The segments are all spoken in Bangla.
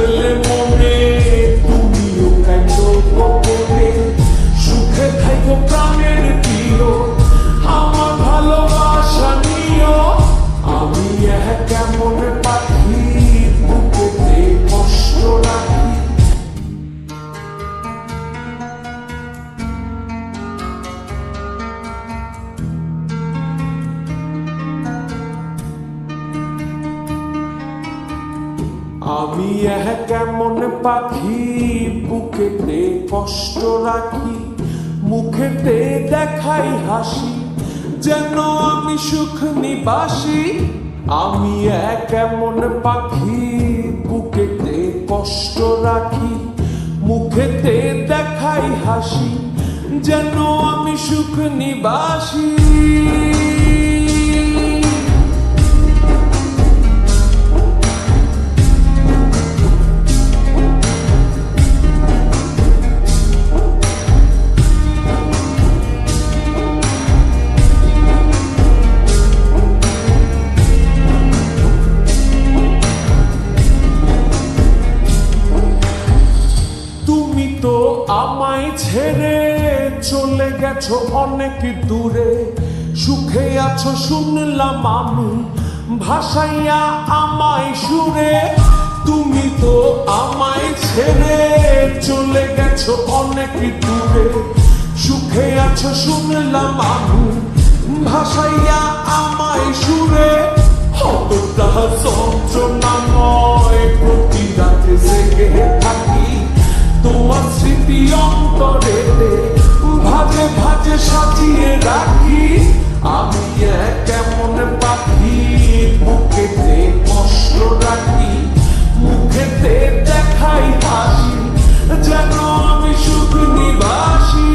পড়লে মনে তুমিও কাঁদো গোপনে, সুখে থাইকো প্রাণের প্রিয়, আমার ভালোবাসা নিও। আমি কেমন পাখি বুকেতে কষ্ট রাখি। আমি কেমন পাখি বুকেতে কষ্ট রাখি, মুখেতে দেখাই হাসি, যেন আমি সুখ নিবাসী। আমি কেমন পাখি বুকেতে কষ্ট রাখি, মুখেতে দেখাই হাসি, যেন আমি সুখ নিবাসী। তুমি তো আমায় ছেড়ে চলে গেছো অনেক দূরে, সুখে আছো শুনলাম আমি ভাসাইয়া আমায় সুরে। তুমি তো আমায় ছেড়ে চলে গেছো অনেক দূরে, সুখে আছো শুনলাম আমি ভাসাইয়া আমায় সুরে। কতটা যন্ত্রণাময় প্রতি রাতে জেগে থাকি, তোমার স্মৃতি অন্তরে ভাজে ভাজে সাজিয়ে রাখি। আমি কেমন পাখি বুকেতে কষ্ট রাখি, মুখেতে দেখাই হাসি, যেন আমি সুখ নিবাসী।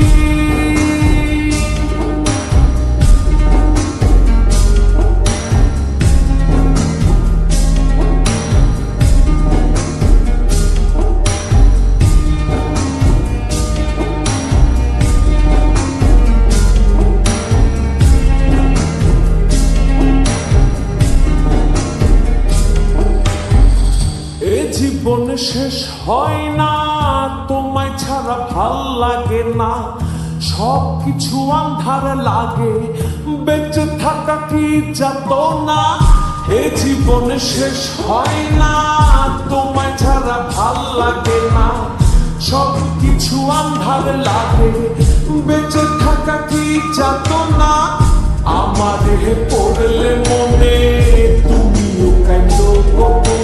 জীবন শেষ হয় না, তোমায় ছাড়া ভাল লাগে না, সব কিছু আন্ধার লাগে, বেঁচে থাকা কি যাতনা। এ জীবন শেষ হয় না, তোমায় ছাড়া ভাল লাগে না, সব কিছু আন্ধার লাগে, বেঁচে থাকা কি যাতনা। আমার পড়লে মনে তুমিও কাঁদো গোপনে,